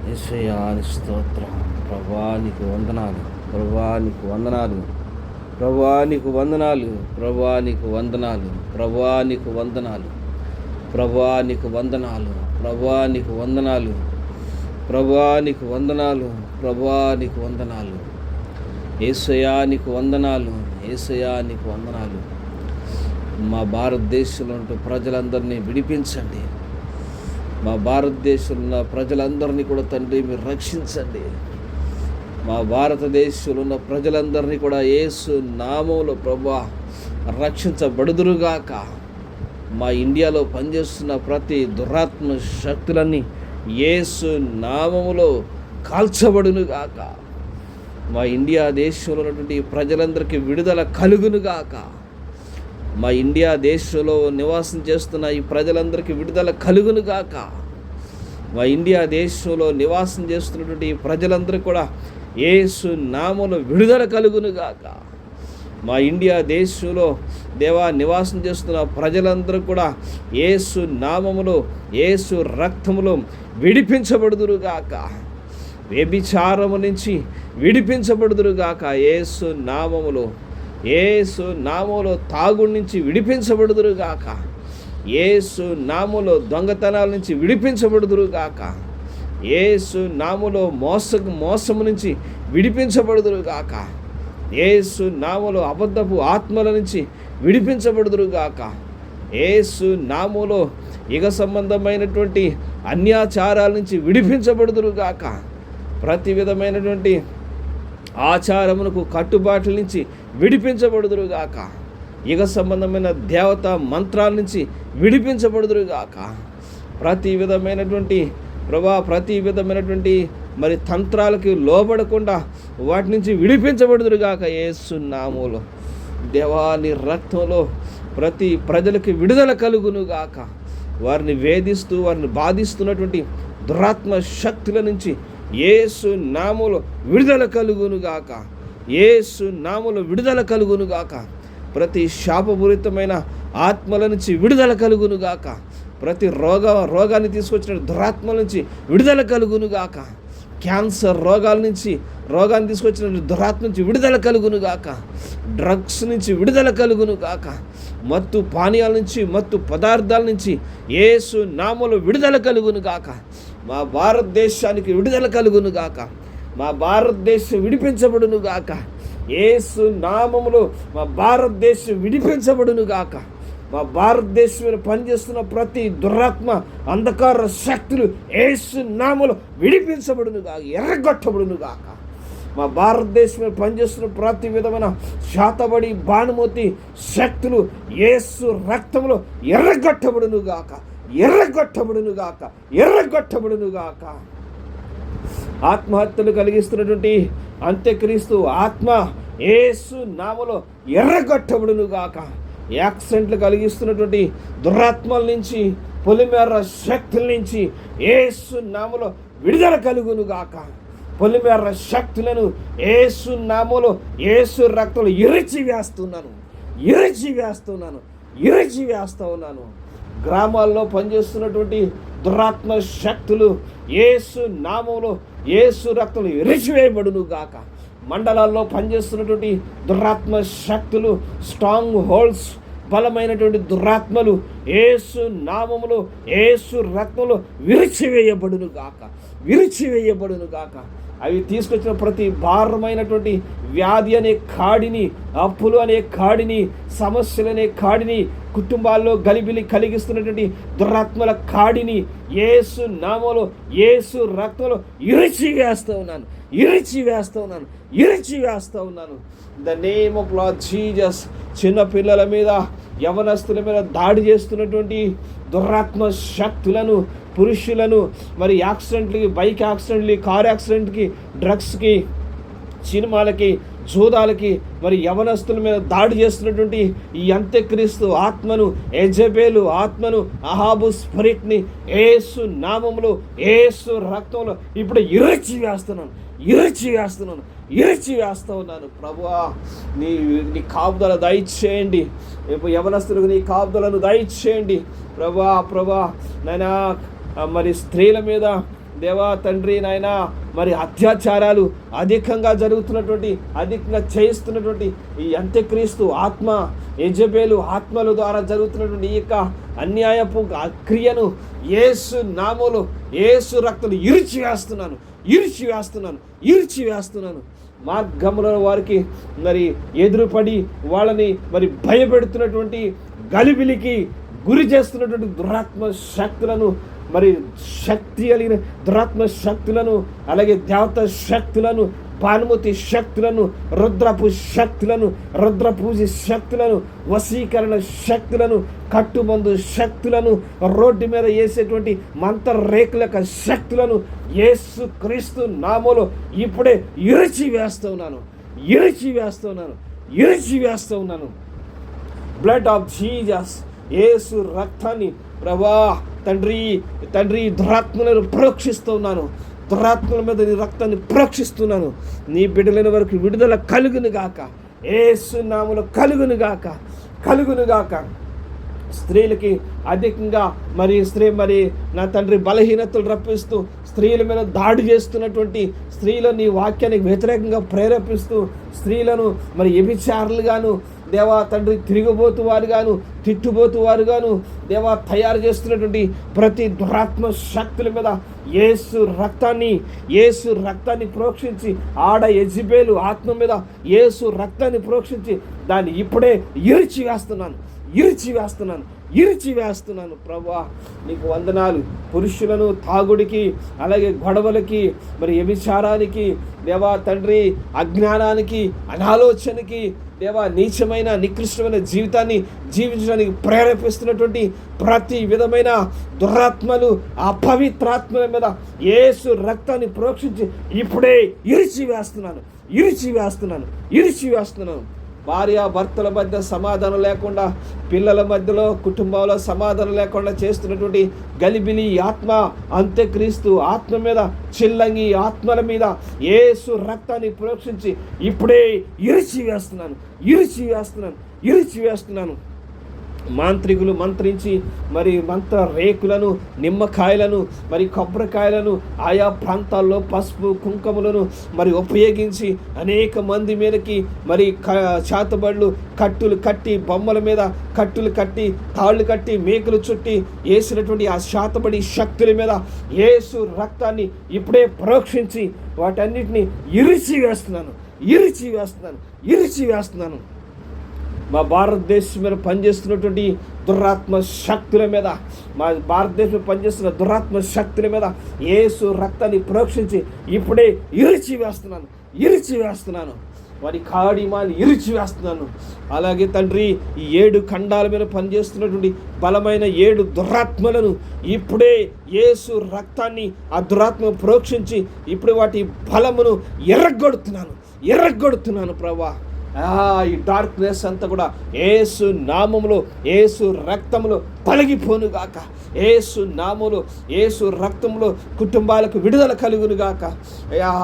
యేసయ్యా నీ స్తోత్రం. ప్రభువా నీకు వందనాలు, ప్రభువా నీకు వందనాలు, ప్రభువా నీకు వందనాలు, ప్రభువా నీకు వందనాలు, ప్రభువా నీకు వందనాలు, ప్రభువా నీకు వందనాలు, ప్రభువా నీకు వందనాలు, ప్రభువా నీకు వందనాలు, ప్రభువా నీకు వందనాలు. యేసయ్యా నీకు వందనాలు, యేసయ్యా నీకు వందనాలు. మా భారతదేశంలో ఉంటూ ప్రజలందరినీ విడిపించండి. మా భారతదేశంలో ఉన్న ప్రజలందరినీ కూడా తండ్రి మీరు రక్షించండి. మా భారతదేశంలో ఉన్న ప్రజలందరినీ కూడా యేసు నామములో ప్రభువా రక్షించబడుదురుగాక. మా ఇండియాలో పనిచేస్తున్న ప్రతి దురాత్మ శక్తులన్నీ యేసు నామములో కాల్చబడునుగాక. మా ఇండియా దేశంలో ఉన్నటువంటి ప్రజలందరికీ విడుదల కలుగునుగాక. మా ఇండియా దేశంలో నివాసం చేస్తున్న ఈ ప్రజలందరికీ విడుదల కలుగునుగాక. మా ఇండియా దేశంలో నివాసం చేస్తున్నటువంటి ఈ ప్రజలందరికీ కూడా యేసు నామములో విడుదల కలుగునుగాక. మా ఇండియా దేశంలో దేవా నివాసం చేస్తున్న ప్రజలందరూ కూడా యేసు నామములో యేసు రక్తములో విడిపించబడుదురుగాక. వ్యభిచారము నుంచి విడిపించబడుదురుగాక. యేసు నామములో యేసు నామములో తాగుడు నుంచి విడిపించబడుదురుగాక. యేసు నామములో దొంగతనాల నుంచి విడిపించబడుదురుగాక. యేసు నామములో మోసము నుంచి విడిపించబడుదురుగాక. యేసు నామములో అబద్ధపు ఆత్మల నుంచి విడిపించబడుదురుగాక. యేసు నామములో యుగ సంబంధమైనటువంటి అన్యాచారాల నుంచి విడిపించబడుదురుగాక. ప్రతి విధమైనటువంటి ఆచారమునకు కట్టుబాట్ల నుంచి విడిపించబడుదురుగాక. యుగ సంబంధమైన దేవతా మంత్రాల నుంచి విడిపించబడుదురుగాక. ప్రతి విధమైనటువంటి మరి తంత్రాలకి లోబడకుండా వాటి నుంచి విడిపించబడుదురుగాక. యేసు నామములో దేవాని రక్తంలో ప్రతి ప్రజలకి విడుదల కలుగునుగాక. వారిని వేధిస్తూ వారిని బాధిస్తున్నటువంటి దురాత్మ శక్తుల నుంచి యేసు నామములో విడుదల కలుగునుగాక. యేసు నామములో విడుదల కలుగునుగాక. ప్రతి శాపపూరితమైన ఆత్మల నుంచి విడుదల కలుగునుగాక. ప్రతి రోగాన్ని తీసుకొచ్చిన దురాత్మల నుంచి విడుదల కలుగునుగాక. క్యాన్సర్ రోగాన్ని తీసుకొచ్చిన దురాత్మ నుంచి విడుదల కలుగునుగాక. డ్రగ్స్ నుంచి విడుదల కలుగునుగాక. మత్తు పానీయాల నుంచి మత్తు పదార్థాల నుంచి యేసు నామములో విడుదల కలుగునుగాక. మా భారతదేశానికి విడుదల కలుగునుగాక. మా భారతదేశం విడిపించబడునుగాక. యేసు నామములో మా భారతదేశం విడిపించబడునుగాక. మా భారతదేశం మీద పనిచేస్తున్న ప్రతి దురాత్మ అంధకార శక్తులు యేసు నామములో విడిపించబడునుగాక, ఎర్రగొట్టబడునుగాక. మా భారతదేశం మీద పనిచేస్తున్న ప్రతి విధమైన శాతబడి బాణమోతి శక్తులు యేసు రక్తంలో ఎర్రగొట్టబడునుగాక, ఎర్రగొట్టబడునుగాక, ఎర్రగొట్టబడునుగాక. ఆత్మహత్యలు కలిగిస్తున్నటువంటి అంత్యక్రీస్తు ఆత్మ యేసు నామములో ఎర్రగొట్టబడునుగాక. యాక్సిడెంట్లు కలిగిస్తున్నటువంటి దురాత్మల నుంచి పొలిమేర శక్తుల నుంచి యేసు నామములో విడుదల కలుగునుగాక. పొలిమేర శక్తులను యేసు నామములో యేసు రక్తంలో ఇరిచి వేస్తూ ఉన్నాను. గ్రామాల్లో పనిచేస్తున్నటువంటి దురాత్మ శక్తులు యేసు నామములో యేసు రక్తంలో ఇరిచివేయబడునుగాక. మండలాల్లో పనిచేస్తున్నటువంటి దురాత్మ శక్తులు, స్ట్రాంగ్ హోల్డ్స్, బలమైనటువంటి దురాత్మలు యేసు నామములో యేసు రక్తంలో విరిచివేయబడునుగాక. అవి తీసుకొచ్చిన ప్రతి భారమైనటువంటి వ్యాధి అనే కాడిని, అప్పులు అనే కాడిని, సమస్యలు అనే కాడిని, కుటుంబాల్లో గలిబిలి కలిగిస్తున్నటువంటి దురాత్మల కాడిని యేసు నామములో యేసు రక్తంలో ఇరిచివేస్తూ ఉన్నాను. The name of Lord Jesus. చిన్న పిల్లల మీద, యవనస్తుల మీద దాడి చేస్తున్నటువంటి దురాత్మ శక్తులను, పురుషులను, మరి యాక్సిడెంట్లకి, బైక్ యాక్సిడెంట్లకి, కార్ యాక్సిడెంట్కి, డ్రగ్స్కి, సినిమాలకి, జూదాలకి, మరి యవనస్తుల మీద దాడి చేస్తున్నటువంటి ఈ అంత్యక్రీస్తు ఆత్మను, యెజబెలు ఆత్మను, అహాబు స్పిరిట్ని యేసు నామములో యేసు రక్తంలో ఇప్పుడు ఇరిచి వేస్తూ ఉన్నాను. ప్రభువా నీ కాపుదల దయచేయండి. యవనస్తులకు నీ కాపుదలను దయచేయండి ప్రభువా. నాయనా మరి స్త్రీల మీద దేవా తండ్రి నాయన మరి అత్యాచారాలు అధికంగా అధికంగా చేయిస్తున్నటువంటి ఈ అంత్యక్రీస్తు ఆత్మ యెజబెలు ఆత్మల ద్వారా జరుగుతున్నటువంటి ఈ యొక్క అన్యాయపు క్రియను యేసు నామములో యేసు రక్తంలో ఇరిచివేస్తున్నాను. మార్గంలో వారికి మరి ఎదురుపడి వాళ్ళని మరి భయపెడుతున్నటువంటి గలిబిలికి గురి చేస్తున్నటువంటి దురాత్మ శక్తులను, మరి శక్తి కలిగిన దురాత్మ శక్తులను, అలాగే దేవత శక్తులను, భానుమతి శక్తులను, రుద్రపు శక్తులను, రుద్రపూజి శక్తులను, వశీకరణ శక్తులను, కట్టుమందు శక్తులను, రోడ్డు మీద వేసేటువంటి మంత్ర రేకుల శక్తులను యేసు క్రీస్తు నామములో ఇప్పుడే ఇరిచివేస్తున్నాను. బ్లడ్ ఆఫ్ జీసస్, యేసు రక్తాన్ని ప్రభా తండ్రి దురాత్మలను ప్రోక్షిస్తున్నాను. దురాత్మల మీద నీ రక్తాన్ని ప్రోక్షిస్తున్నాను. నీ బిడ్డలైన వరకు విడుదల కలుగును గాక, యేసు నామములో కలుగును గాక. స్త్రీలకి అధికంగా మరి నా తండ్రి బలహీనతలు రప్పిస్తూ స్త్రీల మీద దాడి చేస్తున్నటువంటి స్త్రీలను నీ వాక్యానికి వ్యతిరేకంగా ప్రేరేపిస్తూ స్త్రీలను మరి వ్యభిచారులుగాను, దేవా తండ్రి తిరిగిపోతూ వారుగాను, తిట్టుబోతూ వారుగాను దేవా తయారు చేస్తున్నటువంటి ప్రతి దురాత్మ శక్తుల మీద యేసు రక్తాన్ని ప్రోక్షించి, ఆడ యెజబెలు ఆత్మ మీద యేసు రక్తాన్ని ప్రోక్షించి దాన్ని ఇప్పుడే ఇరిచివేస్తున్నాను. ప్రభువా నీకు వందనాలు. పురుషులను తాగుడికి, అలాగే గొడవలకి, మరి వ్యభిచారానికి, దేవా తండ్రి అజ్ఞానానికి, అనాలోచనకి, దేవా నీచమైన నికృష్టమైన జీవితాన్ని జీవించడానికి ప్రేరేపిస్తున్నటువంటి ప్రతి విధమైన దురాత్మలు, అపవిత్రాత్మల మీద యేసు రక్తాన్ని ప్రోక్షించి ఇప్పుడే ఇరిచివేస్తున్నాను. భార్య భర్తల మధ్య సమాధానం లేకుండా, పిల్లల మధ్యలో కుటుంబంలో సమాధానం లేకుండా చేస్తున్నటువంటి గలిబిలి ఆత్మ, అంత్యక్రీస్తు ఆత్మ మీద, చిల్లంగి ఆత్మల మీద యేసు రక్తాన్ని ప్రోక్షించి ఇప్పుడే ఇరిచివేస్తున్నాను. మాంత్రికులు మంత్రించి మరి మంత్ర రేకులను, నిమ్మకాయలను, మరి కొబ్బరికాయలను ఆయా ప్రాంతాల్లో పసుపు కుంకుమలను మరి ఉపయోగించి అనేక మంది మీదకి మరి చేతబడులు కట్టులు కట్టి, బొమ్మల మీద కట్టులు కట్టి, తాళ్ళు కట్టి, మేకులు చుట్టి వేసినటువంటి ఆ శాతబడి శక్తుల మీద యేసు రక్తాన్ని ఇప్పుడే ప్రోక్షించి వాటన్నిటిని ఇరిచివేస్తున్నాను. మా భారతదేశం మీద పనిచేస్తున్నటువంటి దురాత్మ శక్తుల మీద, మా భారతదేశంలో పనిచేస్తున్న దురాత్మ శక్తుల మీద యేసు రక్తాన్ని ప్రోక్షించి ఇప్పుడే ఇరిచివేస్తున్నాను. వారి కాడిమాని ఇరిచివేస్తున్నాను. అలాగే తండ్రి ఈ 7 ఖండాల మీద పనిచేస్తున్నటువంటి బలమైన 7 దురాత్మలను ఇప్పుడే యేసు రక్తాన్ని ఆ దురాత్మ ప్రోక్షించి ఇప్పుడే వాటి బలమును ఎర్రగొడుతున్నాను ప్రభా. ఈ డార్క్నెస్ అంతా కూడా యేసు నామములో, యేసు రక్తములో తొలగిపోనుగాక. యేసు నామములో, యేసు రక్తంలో కుటుంబాలకు విడుదల కలుగునుగాక.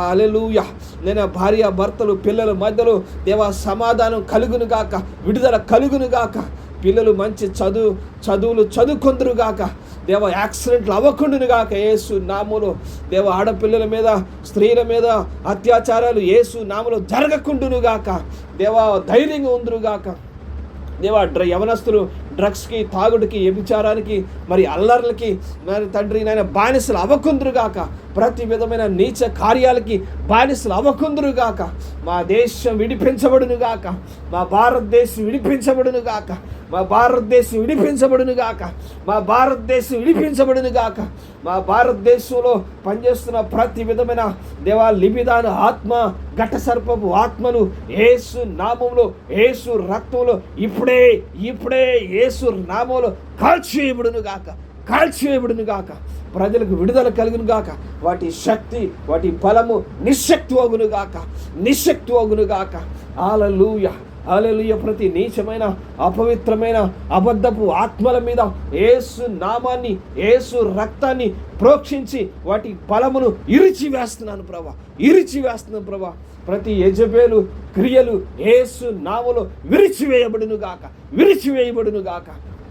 హల్లెలూయా. నేను భార్య భర్తలు పిల్లల మధ్యలో దేవా సమాధానం కలుగునుగాక, విడుదల కలుగునుగాక. పిల్లలు మంచి చదువులు చదువుకొందురుగాక. దేవ యాక్సిడెంట్లు అవ్వకుండునుగాక యేసు నామములో. దేవ ఆడపిల్లల మీద, స్త్రీల మీద అత్యాచారాలు యేసు నామములో జరగకుండునుగాక. దేవా ధైర్యంగా ఉందురుగాక. దేవా యవనస్తులు డ్రగ్స్కి, తాగుడికి, వ్యభిచారానికి, మరి అల్లర్లకి మరి తండ్రి నాయన బానిసలు అవ్వకుందురుగాక. ప్రతి విధమైన నీచ కార్యాలకి బానిసలు అవ్వకుందురుగాక. మా దేశం విడిపించబడునుగాక. మా భారతదేశం విడిపించబడునుగాక. మా భారతదేశంలో పనిచేస్తున్న ప్రతి విధమైన దేవా లిబిదాను ఆత్మ, ఘట సర్పపు ఆత్మను యేసు నామములో, యేసు రక్తంలో ఇప్పుడే యేసు నామములో కాల్చివేయబడునుగాక. ప్రజలకు విడుదల కలుగునుగాక. వాటి శక్తి, వాటి బలము నిశ్శక్తి అగునుగాక. హల్లెలూయా. ప్రతి నీచమైన, అపవిత్రమైన, అబద్ధపు ఆత్మల మీద యేసు నామాన్ని, యేసు రక్తాన్ని ప్రోక్షించి వాటి బలమును ఇరిచివేస్తున్నాను ప్రభా. ప్రతి యెజబెలు క్రియలు యేసు నామములో విరిచివేయబడునుగాక.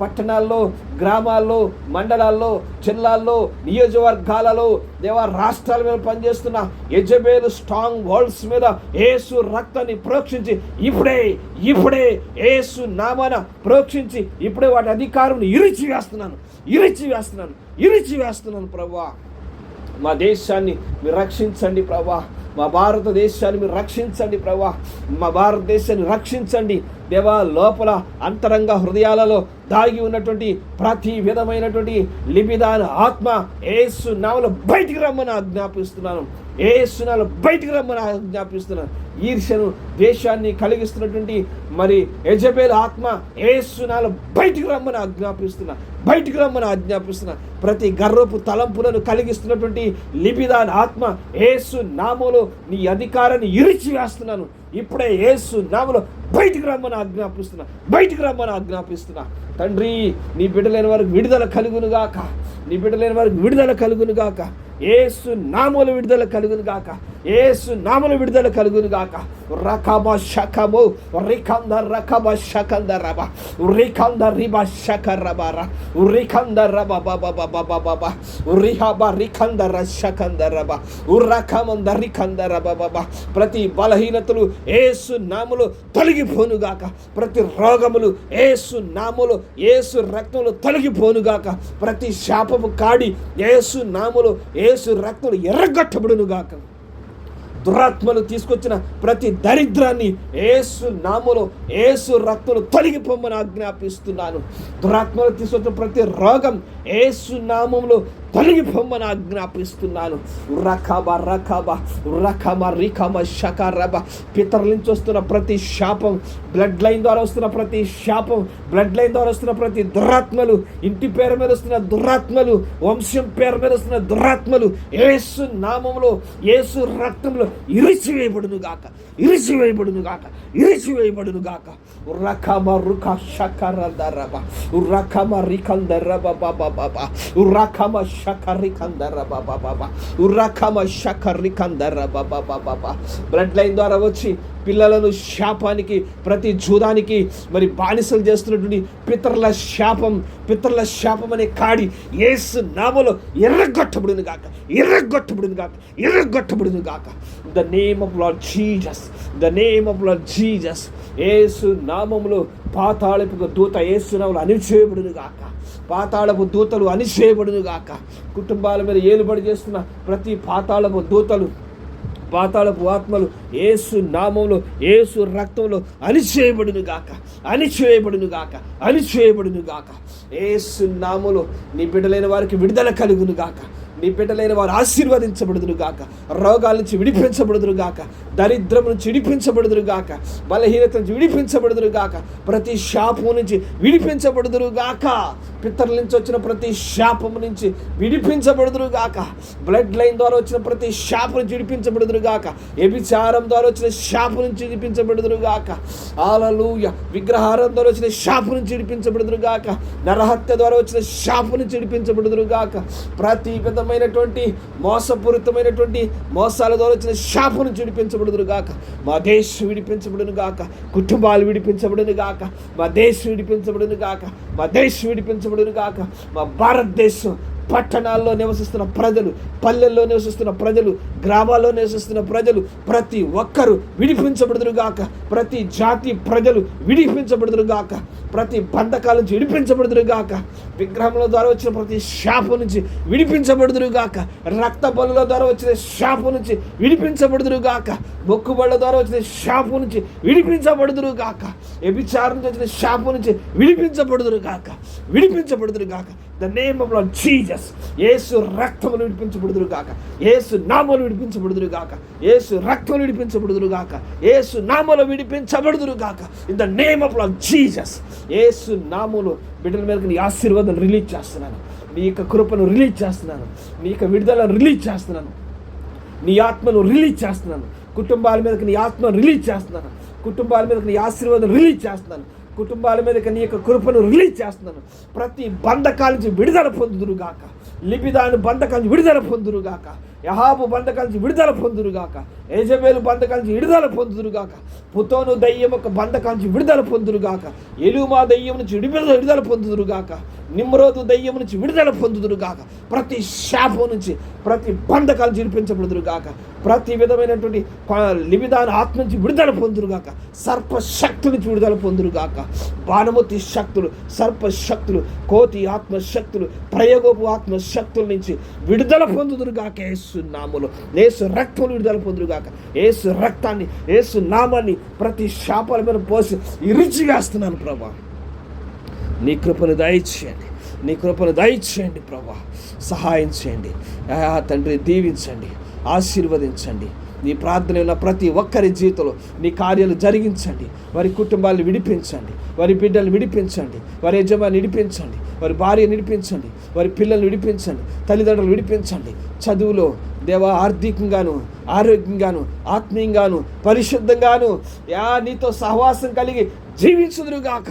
పట్టణాల్లో, గ్రామాల్లో, మండలాల్లో, జిల్లాల్లో, నియోజకవర్గాలలో, దేవా రాష్ట్రాల మీద పనిచేస్తున్న యెజబెలు స్ట్రాంగ్ వర్డ్స్ మీద యేసు రక్తాన్ని ప్రోక్షించి ఇప్పుడే యేసు నామాన ప్రోక్షించి ఇప్పుడే వాటి అధికారం ఇరిచివేస్తున్నాను ప్రభువా. మా దేశాన్ని మీరు రక్షించండి ప్రభా. మా భారతదేశాన్ని మీరు రక్షించండి ప్రభా. మా భారతదేశాన్ని రక్షించండి దేవా. లోపల అంతరంగ హృదయాలలో దాగి ఉన్నటువంటి ప్రతి విధమైనటువంటి లిబిదాన ఆత్మ యేసు నామములో బయటికి రమ్మని ఆజ్ఞాపిస్తున్నాను. యేసు నామములో బయటికి రమ్మని ఆజ్ఞాపిస్తున్నాను. ఈర్ష్యను, ద్వేషాన్ని కలిగిస్తున్నటువంటి మరి యెజబెలు ఆత్మ యేసు నామములో బయటికి రమ్మని ఆజ్ఞాపిస్తున్నా. ప్రతి గర్వపు తలంపులను కలిగిస్తున్నటువంటి లిబిదాన ఆత్మ యేసు నామములో నీ అధికారాన్ని ఇరిచివేస్తున్నాను. ఇప్పుడే యేసు నామములో బయటికి రమ్మని ఆజ్ఞాపిస్తున్నా. తండ్రి, నీ బిడ్డలైన వారికి విడుదల కలుగును గాక. యేసు నామములో విడుదల కలుగును గాక. రకబ శకబో రికంద రకబ శకంద రబ రికంద రిబ శకరబర రికంద రబ బబ రిహబ రికంద రశకంద రబ ఉరకమంద రికంద రబ బబ. ప్రతి బలహీనతలు యేసు నామములో తొలగిపోను గాక. ప్రతి రోగములు యేసు నామములో, యేసు రక్తంలో తొలగిపోను గాక. ప్రతి శాపము కాడి యేసు నామములో, యేసు రక్తంలో ఎర్రగొట్టబడును గాక. దురాత్మలు తీసుకొచ్చిన ప్రతి దరిద్రాన్ని యేసు నామములో, యేసు రక్తంలో తొలగిపోమని ఆజ్ఞాపిస్తున్నాను. దురాత్మలు తీసుకొచ్చిన ప్రతి రోగం యేసు నామములో తొలగిపోమని ఆజ్ఞాపిస్తున్నాను. పితరుల నుంచి వస్తున్న ప్రతి శాపం, బ్లడ్ లైన్ ద్వారా వస్తున్న ప్రతి శాపం, బ్లడ్ లైన్ ద్వారా వస్తున్న ప్రతి దురాత్మలు, ఇంటి పేరు మీద వస్తున్న దురాత్మలు, వంశం పేరు మీద వస్తున్న దురాత్మలు యేసు నామములో, యేసు రక్తంలో ఇరిచివేయబడును గాక. ఉరకమ రుక శకరదరబ ఉరకమ రికందరబ బాబా ఉరకమ శకరికందరబ బాబా ఉరకమ శకరికందరబ బాబా. బ్లడ్ లైన్ ద్వారా వచ్చి పిల్లలను శాపానికి, ప్రతి జూదానికి మరి బానిసలు చేస్తున్నటువంటి పితరుల శాపం అనే కాడి యేసు నామములో ఎర్రగొట్టబడును గాక. The name of Lord Jesus. యేసు నామములో పాతాళపు దూత యేసు నామములో అణిచివేయబడును గాక. పాతాళపు దూతలు అణిచివేయబడును గాక. కుటుంబాల మీద ఏలుబడి చేస్తున్న ప్రతి పాతాళపు దూతలు, పాతాళపు ఆత్మలు యేసు నామములో, యేసు రక్తంలో అణిచివేయబడును గాక. యేసు నామములో నీ బిడ్డలైన వారికి విడుదల కలుగును గాక. నీ బిడ్డలైన వారు ఆశీర్వదించబడుదురు గాక. రోగాల నుంచి విడిపించబడుదురు గాక. దరిద్రం నుంచి విడిపించబడుదురు గాక. బలహీనత నుంచి విడిపించబడుదురు గాక. ప్రతి శాపము నుంచి విడిపించబడుదురు గాక. పితరుల నుంచి వచ్చిన ప్రతి శాపము నుంచి విడిపించబడుదురు గాక. బ్లడ్ లైన్ ద్వారా వచ్చిన ప్రతి శాపం నుంచి విడిపించబడుదురు గాక. వ్యభిచారం ద్వారా వచ్చిన శాపం నుంచి విడిపించబడుదురు గాక. హల్లెలూయా. విగ్రహారం ద్వారా వచ్చిన శాపం నుంచి విడిపించబడుదురు గాక. నరహత్య ద్వారా వచ్చిన శాపం నుంచి విడిపించబడుదురు గాక. ప్రతి విధమైనటువంటి మోసపూరితమైనటువంటి మోసాల ద్వారా వచ్చిన శాపం నుంచి విడిపించబడుదురు గాక. మా దేశం విడిపించబడును గాక. కుటుంబాలు విడిపించబడును గాక. మా దేశం విడిపించబడును గాక. మా భారతదేశం పట్టణాల్లో నివసిస్తున్న ప్రజలు, పల్లెల్లో నివసిస్తున్న ప్రజలు, గ్రామాల్లో నివసిస్తున్న ప్రజలు ప్రతి ఒక్కరూ విడిపించబడుదురు గాక. ప్రతి జాతి ప్రజలు విడిపించబడుదురు గాక. ప్రతి బంధకాల నుంచి విడిపించబడుదురు గాక. విగ్రహముల ద్వారా వచ్చిన ప్రతి శాపం నుంచి విడిపించబడుదురు గాక. రక్త బలుల ద్వారా వచ్చిన శాపం నుంచి విడిపించబడుదురు గాక. మొక్కుబళ్ళ ద్వారా వచ్చిన శాపం నుంచి విడిపించబడుదురు గాక. వ్యభిచారం నుంచి వచ్చిన శాపం నుంచి విడిపించబడుదురు గాక. The name of Lord Jesus. యేసు రక్తములు విడిపించబడుదురు గాక. యేసు నామములు విడిపించబడుదురు గాక. యేసు రక్తములు విడిపించబడుదురు గాక. యేసు నామములు విడిపించబడుదురు గాక. In the name of Lord Jesus. యేసు నామములో బిడ్డల మీదకి నీ ఆశీర్వాదం రిలీజ్ చేస్తున్నాను. నీ యొక్క కృపను రిలీజ్ చేస్తున్నాను. నీ యొక్క విడుదలను రిలీజ్ చేస్తున్నాను. నీ ఆత్మను రిలీజ్ చేస్తున్నాను. కుటుంబాల మీదకి నీ ఆత్మను రిలీజ్ చేస్తున్నాను. కుటుంబాల మీదకి నీ ఆశీర్వాదం రిలీజ్ చేస్తున్నాను. కుటుంబాల మీదకి నీ యొక్క కృపను రిలీజ్ చేస్తున్నాను. ప్రతి బంధకాల నుంచి విడుదల పొందుదురు గాక. లిబిదాను బంధకాల నుంచి విడుదల పొందురు గాక. యహాబు బంధకాల నుంచి విడుదల పొందురుగాక, యెజబెలు బంధకాల నుంచి విడుదల పొందురుగాక, పుతోను దయ్యం యొక్క బంధకాల నుంచి విడుదల పొందురుగాక, ఎలుమా దయ్యం నుంచి విడుదల పొందుదురుగాక, నిమ్రోదు దయ్యం నుంచి విడుదల పొందుదురుగాక, ప్రతి శాపం నుంచి ప్రతి బంధకాలు విడిపించబడుదురుగాక, ప్రతి విధమైనటువంటి లిబిదాన ఆత్మ నుంచి విడుదల పొందురుగాక, సర్పశక్తుల నుంచి విడుదల పొందురుగాక, బాణమతి శక్తులు, సర్పశక్తులు, కోతి ఆత్మశక్తులు, ప్రయోగపు ఆత్మశక్తుల నుంచి విడుదల పొందుదురుగాక. యేసు నామములో, యేసు రక్తములు విడుదల పొందురుగాక. యేసు రక్తాన్ని, యేసు నామాన్ని ప్రతి శాపాల మీద పోసి ఇరిచి వేస్తున్నాను ప్రభా. నీ కృపను దయచేయండి, నీ కృపను దయచేయండి ప్రభా. సహాయం చేయండి తండ్రి, దీవించండి, ఆశీర్వదించండి. నీ ప్రార్థన ఉన్న ప్రతి ఒక్కరి జీవితంలో నీ కార్యాలు జరిగించండి. వారి కుటుంబాలను విడిపించండి, వారి బిడ్డలు విడిపించండి, వారి యజమాని విడిపించండి, వారి భార్య విడిపించండి, వారి పిల్లలు విడిపించండి, తల్లిదండ్రులు విడిపించండి. చదువులో దేవా ఆర్థికంగాను, ఆరోగ్యంగాను, ఆత్మీయంగాను, పరిశుద్ధంగాను నీతో సహవాసం కలిగి జీవించుదురుగాక.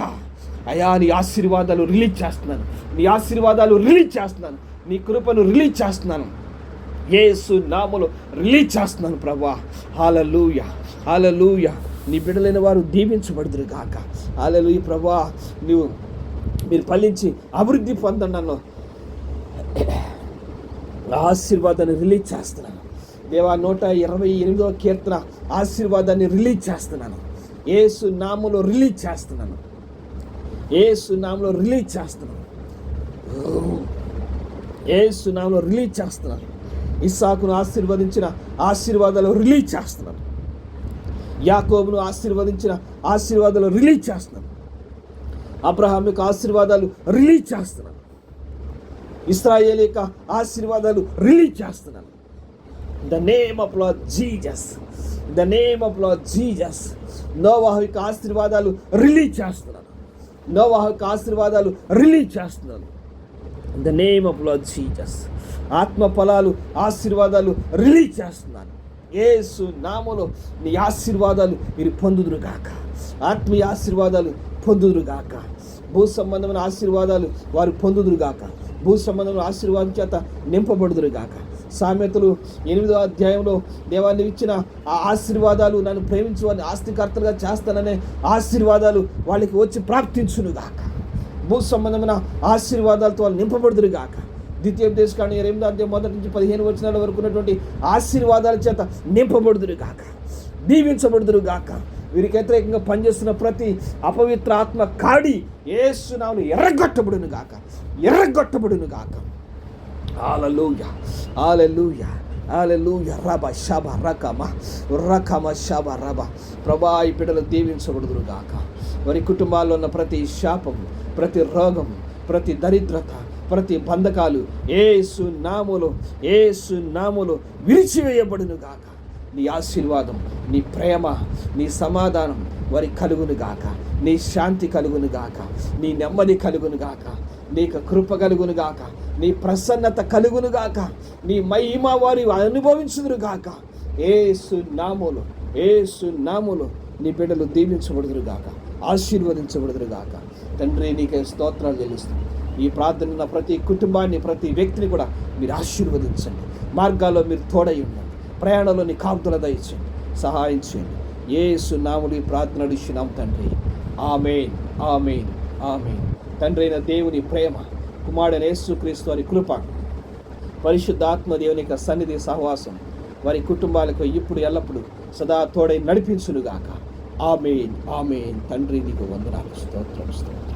అయా నీ ఆశీర్వాదాలు రిలీజ్ చేస్తున్నాను, నీ ఆశీర్వాదాలు రిలీజ్ చేస్తున్నాను, నీ కృపను రిలీజ్ చేస్తున్నాను, యేసు నామములో రిలీజ్ చేస్తున్నాను ప్రభా. హల్లెలూయా, హల్లెలూయా. నీ బిడ్డలైన వారు దీవించబడుదురు గాక. హల్లెలూయా ప్రభా. మీరు ఫలించి అభివృద్ధి పొందనను ఆశీర్వాదాన్ని రిలీజ్ చేస్తున్నాను దేవా. 128వ కీర్తన ఆశీర్వాదాన్ని రిలీజ్ చేస్తున్నాను. యేసు నామములో రిలీజ్ చేస్తున్నాను, యేసు నామములో రిలీజ్ చేస్తున్నాను, యేసు నామములో రిలీజ్ చేస్తున్నాను. ఇస్సాకును ఆశీర్వదించిన ఆశీర్వాదాలు రిలీజ్ చేస్తున్నాను. యాకోబును ఆశీర్వదించిన ఆశీర్వాదాలు రిలీజ్ చేస్తున్నాను. అబ్రహాం యొక్క ఆశీర్వాదాలు రిలీజ్ చేస్తున్నాను. ఇశ్రాయేలు యొక్క ఆశీర్వాదాలు రిలీజ్ చేస్తున్నాను. The name of Lord Jesus, the name of Lord Jesus. నోవాహు యొక్క ఆశీర్వాదాలు రిలీజ్ చేస్తున్నాను, నోవాహు యొక్క ఆశీర్వాదాలు రిలీజ్ చేస్తున్నాను. The name of Lord Jesus. ఆత్మ ఫలాలు, ఆశీర్వాదాలు రిలీజ్ చేస్తున్నాను. యేసు నామములో నీ ఆశీర్వాదాలు మీరు పొందుదురుగాక, ఆత్మీయ ఆశీర్వాదాలు పొందుదురుగాక, భూ సంబంధమైన ఆశీర్వాదాలు వారు పొందుదురుగాక, భూ సంబంధమైన ఆశీర్వాదం చేత నింపబడుదురుగాక. సామెతలు 8వ అధ్యాయంలో దేవాన్ని ఇచ్చిన ఆ ఆశీర్వాదాలు, నన్ను ప్రేమించు వారిని ఆస్తికర్తలుగా చేస్తాననే ఆశీర్వాదాలు వాళ్ళకి వచ్చి ప్రాప్తించునుగాక. భూ సంబంధమైన ఆశీర్వాదాలతో వాళ్ళు నింపబడుదురుగాక. ద్వితీయోపదేశకాండం 8వ అధ్యాయం 1 నుంచి 15 వచనాల వరకు ఉన్నటువంటి ఆశీర్వాదాల చేత నింపబడుదురుగాక, దీవించబడుదురుగాక. వీరికి వ్యతిరేకంగా పనిచేస్తున్న ప్రతి అపవిత్ర ఆత్మ కాడి యేసు నామములో ఎర్రగొట్టబడునుగాక, ఎర్రగొట్టబడునుగాక. హల్లెలూయా, హల్లెలూయా, హల్లెలూయా. రబ షబ రకమ రకమ షబ రబ. ప్రభా, ఈ బిడ్డలు దీవించబడుదురుగాక. వారి కుటుంబాల్లో ఉన్న ప్రతి శాపం, ప్రతి రోగం, ప్రతి దరిద్రత, ప్రతి బంధకాలు యేసు నామములో, యేసు నామములో విరిచివేయబడునుగాక. నీ ఆశీర్వాదం, నీ ప్రేమ, నీ సమాధానం వారి కలుగునుగాక, నీ శాంతి కలుగునుగాక, నీ నెమ్మది కలుగునుగాక, నీకు కృప కలుగునుగాక, నీ ప్రసన్నత కలుగునుగాక, నీ మహిమ వారి అనుభవించుదురుగాక. యేసు నామములో, యేసు నామములో నీ బిడ్డలు దీవించబడుదురుగాక, ఆశీర్వదించబడుదురుగాక. తండ్రి, నీకే స్తోత్రాలు చెల్లిస్తున్నాను. ఈ ప్రార్థన ప్రతి కుటుంబాన్ని, ప్రతి వ్యక్తిని కూడా మీరు ఆశీర్వదించండి. మార్గాల్లో మీరు తోడై ఉండండి. ప్రయాణంలో నీ కాపుదల దయచేయండి, సహాయం చేయండి. యేసు నామములో ఈ ప్రార్థన అడుగుచున్నాం తండ్రి. ఆమేన్, ఆమేన్, ఆమేన్. తండ్రి అయిన దేవుని ప్రేమ, కుమారుడైన యేసుక్రీస్తు వారి కృప, పరిశుద్ధాత్మ దేవుని యొక్క సన్నిధి సహవాసం వారి కుటుంబాలకు ఇప్పుడు ఎల్లప్పుడూ సదా తోడై నడిపించునుగాక. ఆమేన్, ఆమేన్. తండ్రి, నీకు వందనాలు, స్తోత్రం, స్తోత్రం.